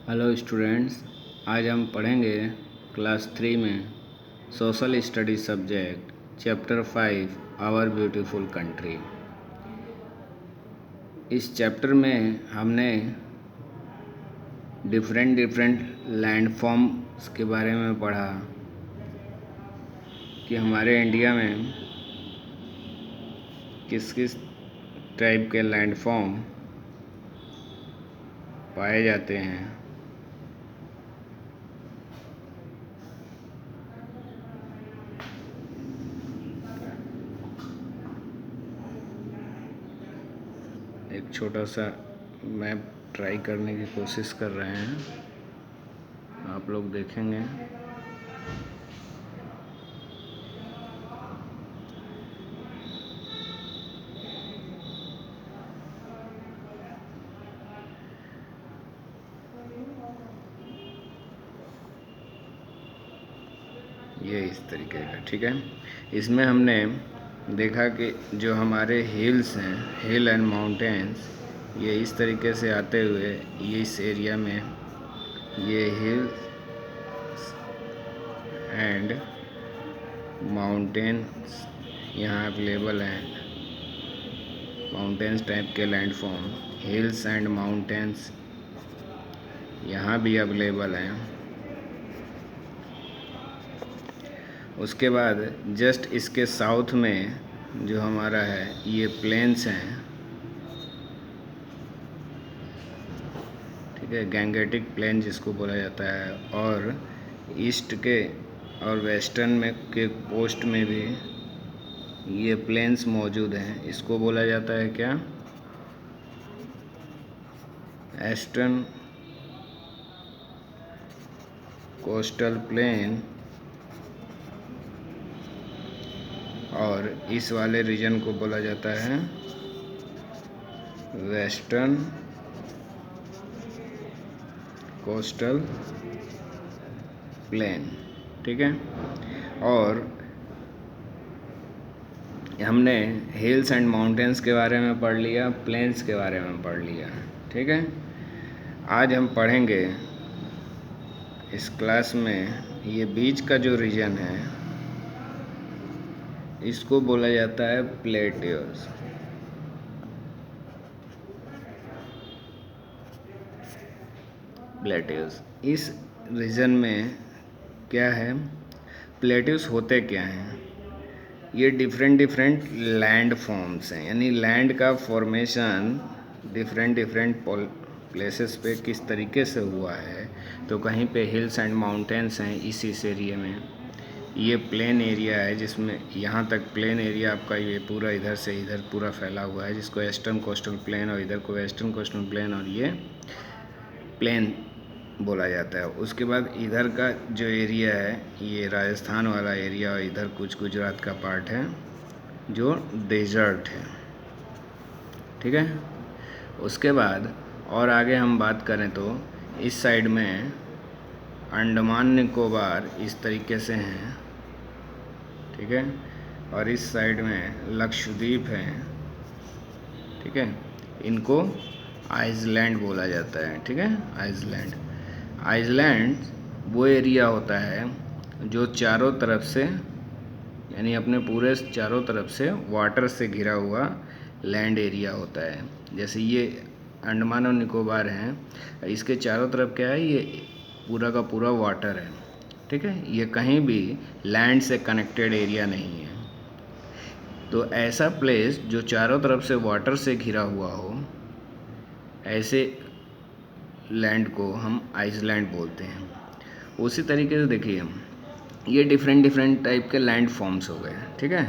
Hello students, आज हम पढ़ेंगे क्लास 3 में social study subject chapter 5 our beautiful country. इस चैप्टर में हमने डिफरेंट लैंड फॉर्म्स के बारे में पढ़ा कि हमारे इंडिया में किस किस टाइप के लैंड फॉर्म पाए जाते हैं। एक छोटा सा मैप ट्राई करने की कोशिश कर रहे हैं, आप लोग देखेंगे। ये इस तरीके का, ठीक है। इसमें हमने देखा कि जो हमारे हिल्स हैं, हिल एंड माउंटेन्स, ये इस तरीके से आते हुए ये इस एरिया में ये हिल्स एंड माउंटेन्स यहाँ अवेलेबल हैं। माउंटेन्स टाइप के लैंडफॉर्म, हिल्स एंड माउंटेन्स यहाँ भी अवेलेबल हैं। उसके बाद जस्ट इसके साउथ में जो हमारा है ये प्लेन्स हैं, ठीक है, गैंगेटिक प्लेन जिसको बोला जाता है। और ईस्ट के और वेस्टर्न में के कोस्ट में भी ये प्लेन्स मौजूद हैं। इसको बोला जाता है क्या? Eastern coastal plain. और इस वाले रीजन को बोला जाता है वेस्टर्न कोस्टल प्लेन, ठीक है। और हमने हिल्स एंड माउंटेन्स के बारे में पढ़ लिया, प्लेन्स के बारे में पढ़ लिया, ठीक है। आज हम पढ़ेंगे इस क्लास में ये बीच का जो रीजन है इसको बोला जाता है प्लेट्यूज। प्लेट्यूज इस रीजन में क्या है? प्लेट्यूज होते क्या हैं? ये डिफरेंट लैंड फॉर्म्स हैं, यानी लैंड का फॉर्मेशन डिफरेंट प्लेसेस पे किस तरीके से हुआ है। तो कहीं पे हिल्स एंड माउंटेन्स हैं इस एरिया में, ये प्लेन एरिया है जिसमें यहाँ तक प्लेन एरिया आपका ये पूरा इधर से इधर पूरा फैला हुआ है, जिसको ईस्टर्न कोस्टल प्लेन, और इधर को वेस्टर्न कोस्टल प्लेन और ये प्लेन बोला जाता है। उसके बाद इधर का जो एरिया है ये राजस्थान वाला एरिया, और इधर कुछ गुजरात का पार्ट है जो डेजर्ट है, ठीक है। उसके बाद और आगे हम बात करें तो इस साइड में अंडमान निकोबार इस तरीके से हैं, ठीक है। और इस साइड में लक्षद्वीप है, ठीक है। इनको आइसलैंड बोला जाता है, ठीक है। आइसलैंड वो एरिया होता है जो चारों तरफ से, यानी अपने पूरे चारों तरफ से वाटर से घिरा हुआ लैंड एरिया होता है। जैसे ये अंडमान और निकोबार हैं, इसके चारों तरफ क्या है, ये पूरा का पूरा वाटर है, ठीक है। ये कहीं भी लैंड से कनेक्टेड एरिया नहीं है। तो ऐसा प्लेस जो चारों तरफ से वाटर से घिरा हुआ हो, ऐसे लैंड को हम आइसलैंड बोलते हैं। उसी तरीके से देखिए ये डिफरेंट टाइप के लैंड फॉर्म्स हो गए, ठीक है।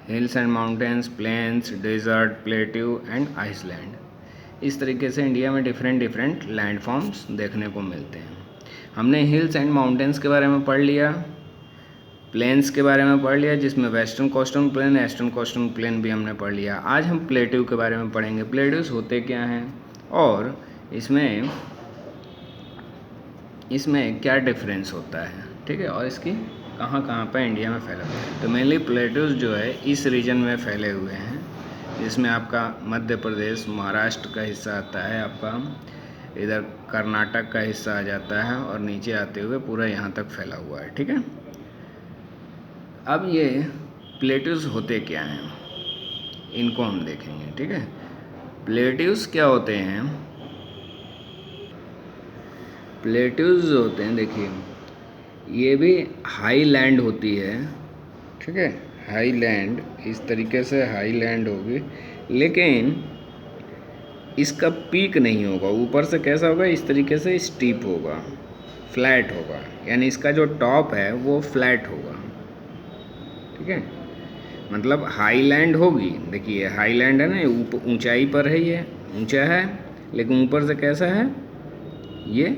Hills and mountains, plains, desert, plateau and island. इस तरीके से इंडिया में डिफरेंट लैंड फॉर्म्स देखने को मिलते हैं। हमने हिल्स एंड माउंटेन्स के बारे में पढ़ लिया, प्लेन्स के बारे में पढ़ लिया, जिसमें western coastal plain, eastern coastal plain भी हमने पढ़ लिया। आज हम प्लेट्यू के बारे में पढ़ेंगे। प्लेट्यूज होते क्या हैं और इसमें क्या डिफरेंस होता है, ठीक है, और इसकी कहाँ पर इंडिया में फैला हुआ है। तो मेनली प्लेट्यूज जो है इस रीजन में फैले हुए हैं, जिसमें आपका मध्य प्रदेश, महाराष्ट्र का हिस्सा आता है, आपका इधर कर्नाटक का हिस्सा आ जाता है और नीचे आते हुए पूरा यहाँ तक फैला हुआ है, ठीक है। अब ये प्लेट्यूज होते क्या हैं, इनको हम देखेंगे, ठीक है। प्लेट्यूज क्या होते हैं? प्लेट्यूज होते हैं, देखिए ये भी हाई लैंड होती है, ठीक है। हाई लैंड इस तरीके से हाई लैंड होगी, लेकिन इसका पीक नहीं होगा, ऊपर से कैसा होगा, इस तरीके से स्टीप होगा, फ्लैट होगा, यानी इसका जो टॉप है वो फ्लैट होगा, ठीक है। मतलब हाई लैंड होगी, देखिए हाई लैंड है ना, ऊंचाई पर है, ये ऊंचा है, लेकिन ऊपर से कैसा है, ये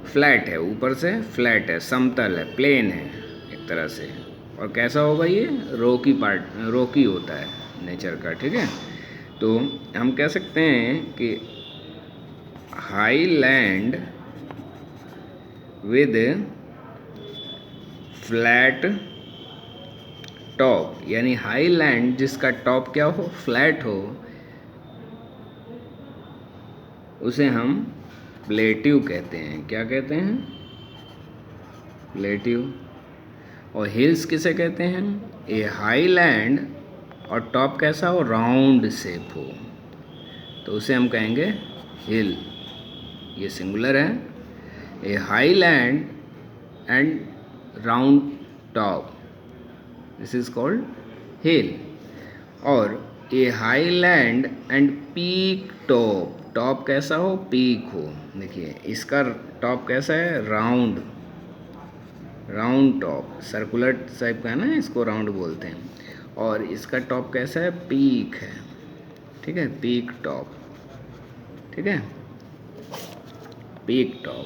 फ्लैट है, ऊपर से फ्लैट है, समतल है, प्लेन है एक तरह से। और कैसा होगा, ये रोकी होता है नेचर का, ठीक है। तो हम कह सकते हैं कि high land with flat top, यानी हाई लैंड जिसका टॉप क्या हो, फ्लैट हो, उसे हम प्लेट्यू कहते हैं। क्या कहते हैं? प्लेट्यू। और हिल्स किसे कहते हैं? ए हाई लैंड और टॉप कैसा हो, राउंड शेप हो, तो उसे हम कहेंगे हिल। ये सिंगुलर है। A high land and round top, this is called hill. और a high land and peak top, top कैसा हो, पीक हो, देखिए इसका टॉप कैसा है, राउंड टॉप, सर्कुलर टाइप का है ना, इसको राउंड बोलते हैं। और इसका टॉप कैसा है, पीक है, ठीक है, पीक टॉप, ठीक है, पीक टॉप।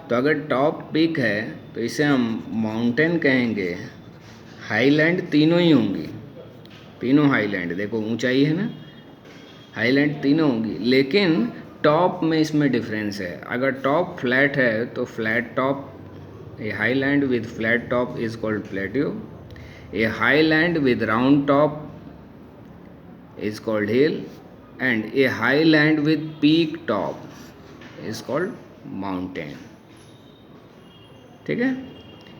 तो अगर टॉप पीक है तो इसे हम माउंटेन कहेंगे। हाईलैंड तीनों ही होंगी, तीनों हाईलैंड, देखो ऊंचाई है ना, हाईलैंड तीनों होंगी, लेकिन टॉप में इसमें डिफरेंस है। अगर टॉप फ्लैट है तो flat top, A highland with flat top is called plateau. A highland with round top is called hill, and a highland with peak top is called mountain, ठीक है।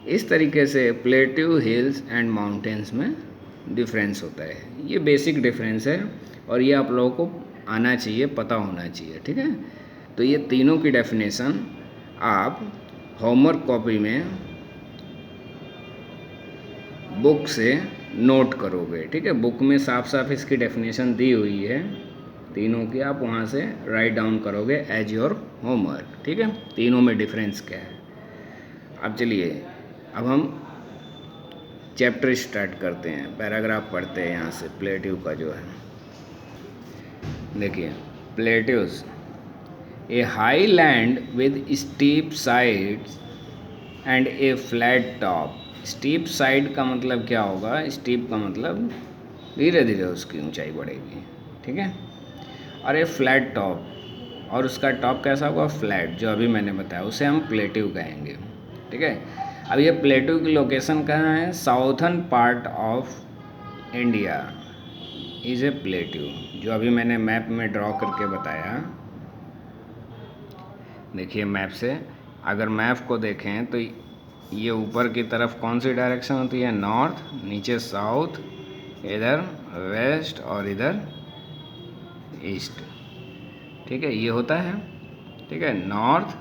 इस तरीके से प्लेट्यू, हिल्स एंड माउंटेन्स में difference होता है। ये basic difference है और ये आप लोगों को आना चाहिए, पता होना चाहिए, ठीक है। तो ये तीनों की डेफिनेशन आप होमवर्क कॉपी में बुक से नोट करोगे, ठीक है। बुक में साफ साफ इसकी डेफिनेशन दी हुई है तीनों की, आप वहाँ से राइट डाउन करोगे एज योर होमवर्क, ठीक है। तीनों में डिफरेंस क्या है। अब चलिए, अब हम चैप्टर स्टार्ट करते हैं, पैराग्राफ पढ़ते हैं यहाँ से प्लेट्यू का जो है। देखिए plateaus, A high land with steep sides and A flat top. Steep side का मतलब क्या होगा, स्टीप का मतलब धीरे धीरे उसकी ऊंचाई बढ़ेगी, ठीक है। और ये फ्लैट टॉप, और उसका टॉप कैसा होगा, फ्लैट, जो अभी मैंने बताया, उसे हम प्लेट्यू कहेंगे, ठीक है। अब ये प्लेट्यू की लोकेशन कहाँ है, southern part of India is a plateau, जो अभी मैंने मैप में ड्रॉ करके बताया। देखिए मैप से, अगर मैप को देखें तो ये ऊपर की तरफ कौन सी डायरेक्शन होती है, नॉर्थ, नीचे साउथ, इधर वेस्ट और इधर ईस्ट, ठीक है, ये होता है, ठीक है, नॉर्थ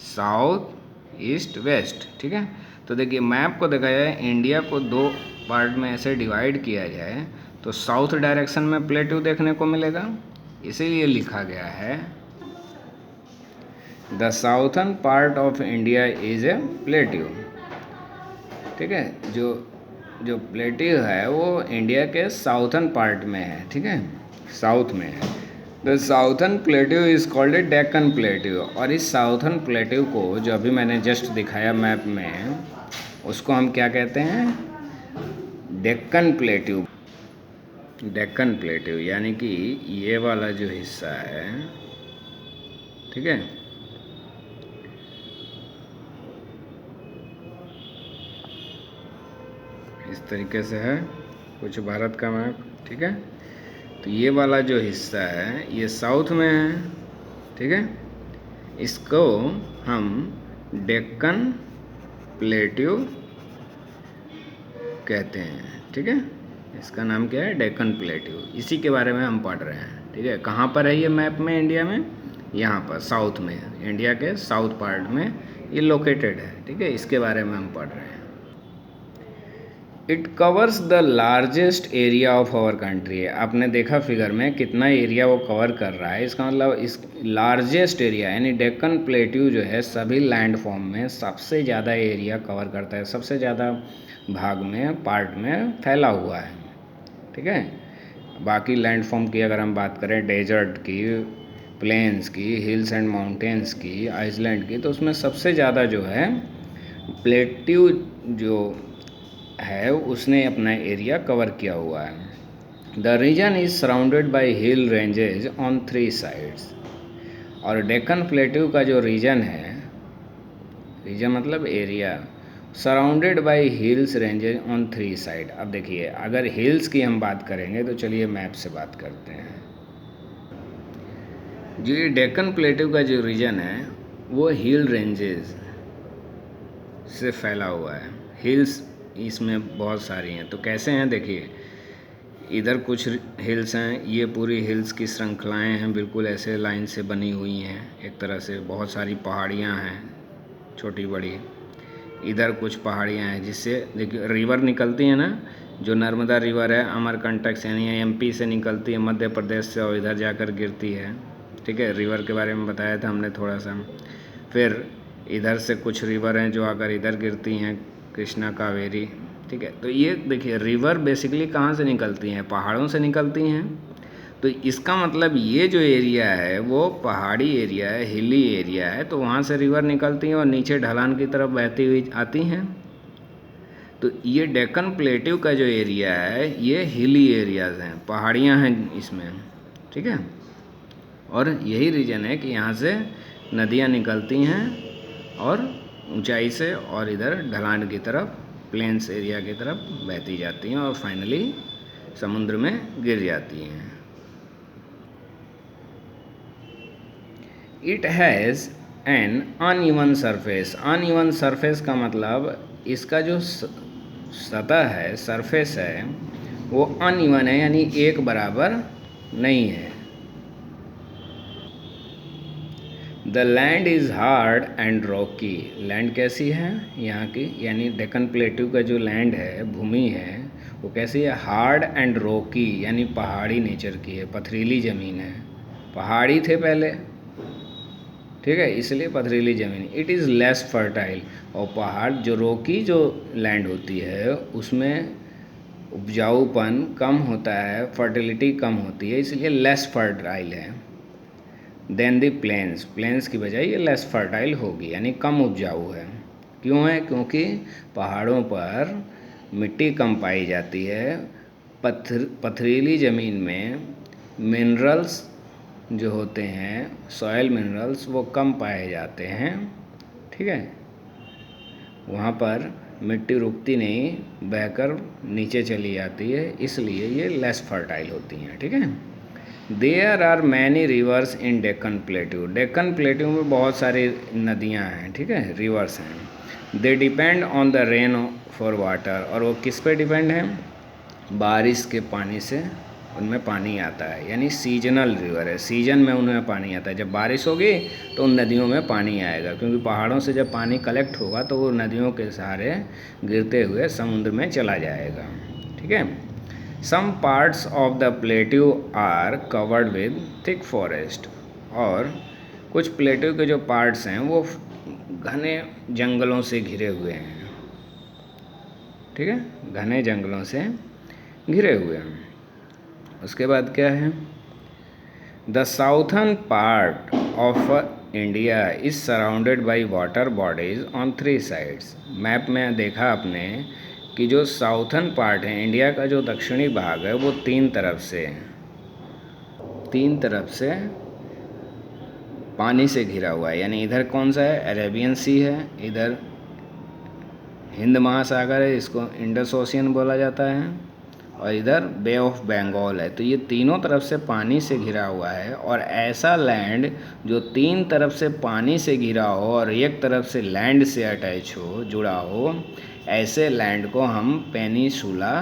साउथ ईस्ट वेस्ट, ठीक है। तो देखिए मैप को देखा जाए, इंडिया को दो पार्ट में ऐसे डिवाइड किया जाए तो साउथ डायरेक्शन में प्लेट्यू देखने को मिलेगा, इसीलिए लिखा गया है the southern part of India is a plateau, ठीक है। जो प्लेट्यू है वो इंडिया के साउथर्न पार्ट में है, ठीक है, साउथ में है। The southern plateau is called a Deccan plateau. और इस साउथर्न प्लेट्यू को, जो अभी मैंने जस्ट दिखाया मैप में, उसको हम क्या कहते हैं, डेक्कन प्लेट्यू। डेक्कन प्लेट्यू यानी कि ये वाला जो हिस्सा है, ठीक है, इस तरीके से है कुछ भारत का मैप, ठीक है। तो ये वाला जो हिस्सा है ये साउथ में है, ठीक है, इसको हम डेक्कन प्लेट्यू कहते हैं। ठीक है, इसका नाम क्या है? डेक्कन प्लेट्यू। इसी के बारे में हम पढ़ रहे हैं। ठीक है, कहाँ पर है ये मैप में इंडिया में? यहाँ पर साउथ में, इंडिया के साउथ पार्ट में ये लोकेटेड है। ठीक है, इसके बारे में हम पढ़ रहे हैं। It covers the largest area of our country. आपने देखा फिगर में कितना एरिया वो कवर कर रहा है, इसका मतलब इस लार्जेस्ट एरिया यानी डेक्कन प्लेट्यू जो है सभी लैंड फॉर्म में सबसे ज़्यादा एरिया कवर करता है, सबसे ज़्यादा भाग में, पार्ट में फैला हुआ है। ठीक है, बाकी लैंड फॉर्म की अगर हम बात करें, डेजर्ट की, प्लेन्स की, हिल्स एंड माउंटेन्स की, आइसलैंड की, तो उसमें सबसे ज़्यादा जो है प्लेट्यू जो है उसने अपना एरिया कवर किया हुआ है। The region is surrounded by hill ranges on 3 sides. और डेक्कन प्लेट्यू का जो रीजन है, रीजन मतलब area, surrounded by hills ranges on 3 side. अब देखिए, अगर हिल्स की हम बात करेंगे तो चलिए मैप से बात करते हैं। जो ये डेक्कन प्लेट्यू का जो रीजन है वो हिल रेंजेस से फैला हुआ है। हिल्स इसमें बहुत सारी हैं। तो कैसे हैं देखिए, इधर कुछ हिल्स हैं, ये पूरी हिल्स की श्रृंखलाएं हैं, बिल्कुल ऐसे लाइन से बनी हुई हैं एक तरह से। बहुत सारी पहाड़ियां हैं छोटी बड़ी। इधर कुछ पहाड़ियां हैं जिससे देखिए रिवर निकलती है ना, जो नर्मदा रिवर है अमरकंटक से यानी एमपी से निकलती है मध्य प्रदेश से और इधर जाकर गिरती है। ठीक है, रिवर के बारे में बताया था हमने थोड़ा सा। फिर इधर से कुछ रिवर हैं जो आकर इधर गिरती हैं, कृष्णा, कावेरी। ठीक है, तो ये देखिए रिवर बेसिकली कहाँ से निकलती हैं? पहाड़ों से निकलती हैं। तो इसका मतलब ये जो एरिया है वो पहाड़ी एरिया है, हिली एरिया है, तो वहाँ से रिवर निकलती हैं और नीचे ढलान की तरफ बहती हुई आती हैं। तो ये डेक्कन प्लेट्यू का जो एरिया है ये हिली एरियाज हैं, पहाड़ियाँ हैं इसमें। ठीक है, और यही रीज़न है कि यहाँ से नदियाँ निकलती हैं और ऊंचाई से और इधर ढलान की तरफ, प्लेन्स एरिया की तरफ बहती जाती हैं और फाइनली समुद्र में गिर जाती हैं। It has an uneven surface. Uneven surface का मतलब इसका जो सतह है, सरफेस है, वो अनइवन है यानी एक बराबर नहीं है। The land is hard and Rocky. Land कैसी है यहाँ की, यानी डेक्कन प्लेट्यू का जो लैंड है, भूमि है, वो कैसी है? हार्ड एंड रॉकी यानी पहाड़ी नेचर की है, पथरीली ज़मीन है। पहाड़ी थे पहले, ठीक है, इसलिए पथरीली ज़मीन। It is less fertile. और पहाड़ जो रॉकी जो लैंड होती है उसमें उपजाऊपन कम होता है, फर्टिलिटी कम होती है, इसलिए लेस फर्टाइल है। देन द प्लेन्स, प्लेन्स की बजाय ये लेस फर्टाइल होगी यानी कम उपजाऊ है। क्यों है? क्योंकि पहाड़ों पर मिट्टी कम पाई जाती है, पथरीली ज़मीन में मिनरल्स जो होते हैं, सॉयल मिनरल्स, वो कम पाए जाते हैं। ठीक है, वहाँ पर मिट्टी रुकती नहीं, बहकर नीचे चली जाती है, इसलिए ये लेस फर्टाइल होती हैं। ठीक है, there are many rivers in Deccan plateau. Deccan plateau में बहुत सारी नदियाँ हैं, ठीक है, रिवर्स हैं। They depend on the rain for water. और वो किस पे डिपेंड है? बारिश के पानी से उनमें पानी आता है, यानी सीजनल रिवर है, सीजन में उनमें पानी आता है। जब बारिश होगी तो उन नदियों में पानी आएगा, क्योंकि पहाड़ों से जब पानी कलेक्ट होगा तो वो नदियों के सहारे गिरते हुए समुद्र में चला जाएगा। ठीक है, some parts of the plateau are covered with thick forest. और कुछ प्लेट्यू के जो पार्ट्स हैं वो घने जंगलों से घिरे हुए हैं। ठीक है, घने जंगलों से घिरे हुए हैं। उसके बाद क्या है? The southern part of India is surrounded by water bodies on 3 sides. Map में देखा आपने कि जो साउथर्न पार्ट है इंडिया का, जो दक्षिणी भाग है, वो तीन तरफ से पानी से घिरा हुआ है। यानी इधर कौन सा है? अरेबियन सी है, इधर हिंद महासागर है, इसको इंडस ओशियन बोला जाता है, और इधर बे ऑफ बंगाल है। तो ये तीनों तरफ से पानी से घिरा हुआ है, और ऐसा लैंड जो तीन तरफ से पानी से घिरा हो और एक तरफ से लैंड से अटैच हो, जुड़ा हो, ऐसे लैंड को हम पेनिसुला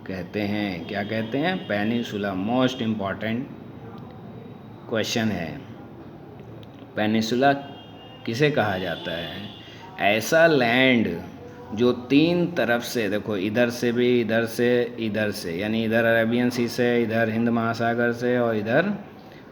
कहते हैं। क्या कहते हैं? पेनिसुला। मोस्ट इम्पॉर्टेंट क्वेश्चन है, पेनिसुला किसे कहा जाता है? ऐसा लैंड जो तीन तरफ से, देखो इधर से भी, इधर से, यानी इधर अरेबियन सी से, इधर हिंद महासागर से, और इधर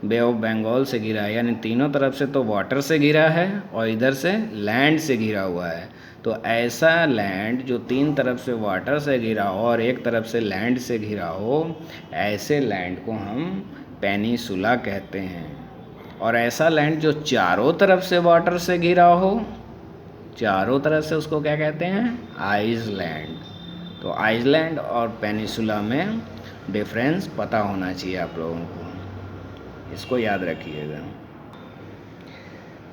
बे ऑफ बंगाल से घिरा है। यानी तीनों तरफ से तो वाटर से घिरा है और इधर से लैंड से घिरा हुआ है। तो ऐसा लैंड जो तीन तरफ से वाटर से घिरा हो और एक तरफ से लैंड से घिरा हो, ऐसे लैंड को हम पेनिसुला कहते हैं। और ऐसा लैंड जो चारों तरफ से वाटर से घिरा हो, चारों तरफ से, उसको क्या कहते हैं? आइसलैंड। तो आइसलैंड और पेनिसुला में डिफरेंस पता होना चाहिए आप लोगों को, इसको याद रखिएगा।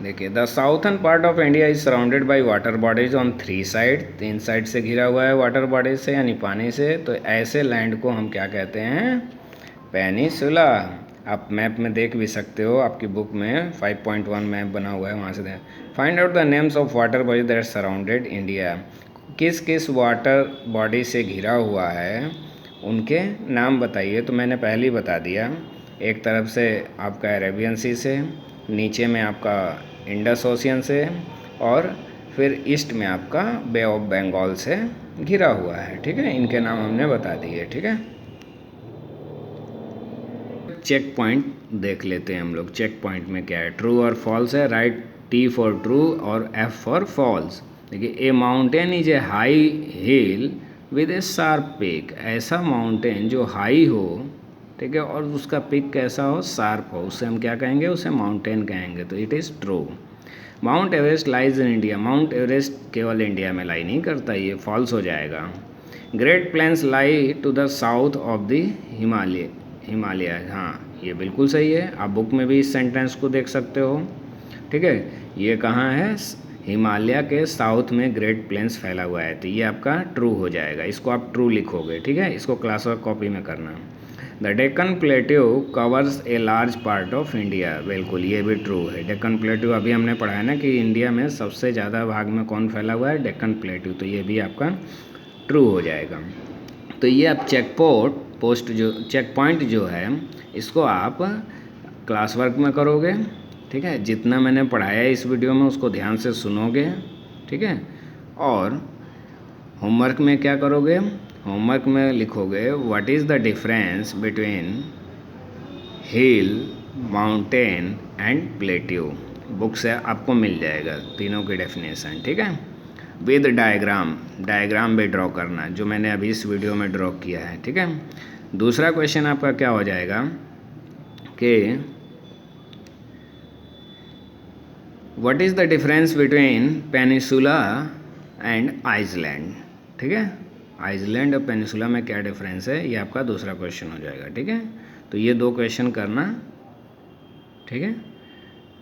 देखिए, the southern part of India is surrounded by water bodies on 3 side. 3 side से घिरा हुआ है वाटर बॉडीज से, यानी पानी से। तो ऐसे लैंड को हम क्या कहते हैं? पेनिसुला। आप मैप में देख भी सकते हो, आपकी बुक में 5.1 मैप बना हुआ है, वहाँ से देख। Find out the names of water body that surrounded India. किस किस वाटर बॉडी से घिरा हुआ है, उनके नाम बताइए। तो मैंने पहले ही बता दिया, एक तरफ से आपका अरेबियन सी से, नीचे में आपका इंडस ओशियन से, और फिर ईस्ट में आपका बे ऑफ बंगाल से घिरा हुआ है। ठीक है, इनके नाम हमने बता दिए। ठीक है, चेक पॉइंट देख लेते हैं हम लोग। चेक पॉइंट में क्या है? ट्रू और फॉल्स है। राइट टी फॉर ट्रू और एफ फॉर फॉल्स। देखिए, ए mountain is a high heel with A sharp peak. ऐसा माउंटेन जो हाई हो, ठीक है, और उसका पिक कैसा हो? शार्प हो, उससे हम क्या कहेंगे? उसे माउंटेन कहेंगे। तो it is true. Mount Everest lies in India. Mount Everest केवल इंडिया में लाई नहीं करता, ये फॉल्स हो जाएगा। Great plains lie to the south of the Himalaya. हाँ, ये बिल्कुल सही है। आप बुक में भी इस सेंटेंस को देख सकते हो। ठीक है, ये कहाँ है? हिमालय के साउथ में ग्रेट प्लेन्स फैला हुआ है। तो ये आपका ट्रू हो जाएगा, इसको आप ट्रू लिखोगे। ठीक है, इसको क्लास वर्क कॉपी में करना। The Deccan plateau covers a large part of India. बिल्कुल, ये भी ट्रू है। डेक्कन प्लेट्यू अभी हमने पढ़ा है ना कि इंडिया में सबसे ज़्यादा भाग में कौन फैला हुआ है? डेक्कन प्लेट्यू। तो ये भी आपका ट्रू हो जाएगा। तो ये आप चेक पॉइंट जो है, इसको आप क्लास वर्क में करोगे। ठीक है, जितना मैंने पढ़ाया है इस वीडियो में उसको ध्यान से सुनोगे। ठीक है, और होमवर्क में क्या करोगे? होमवर्क में लिखोगे what is the difference between hill, mountain and plateau. Book से आपको मिल जाएगा तीनों की डेफिनेशन। ठीक है, विद डायग्राम भी ड्रॉ करना, जो मैंने अभी इस वीडियो में ड्रॉ किया है। ठीक है, दूसरा क्वेश्चन आपका क्या हो जाएगा कि what is the difference between peninsula and island. ठीक है, आइसलैंड और पेनिसुला में क्या डिफरेंस है, ये आपका दूसरा क्वेश्चन हो जाएगा। ठीक है, तो ये 2 क्वेश्चन करना। ठीक है,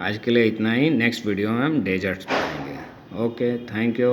आज के लिए इतना ही। नेक्स्ट वीडियो में हम डेजर्ट्स पढ़ेंगे। Okay, thank you.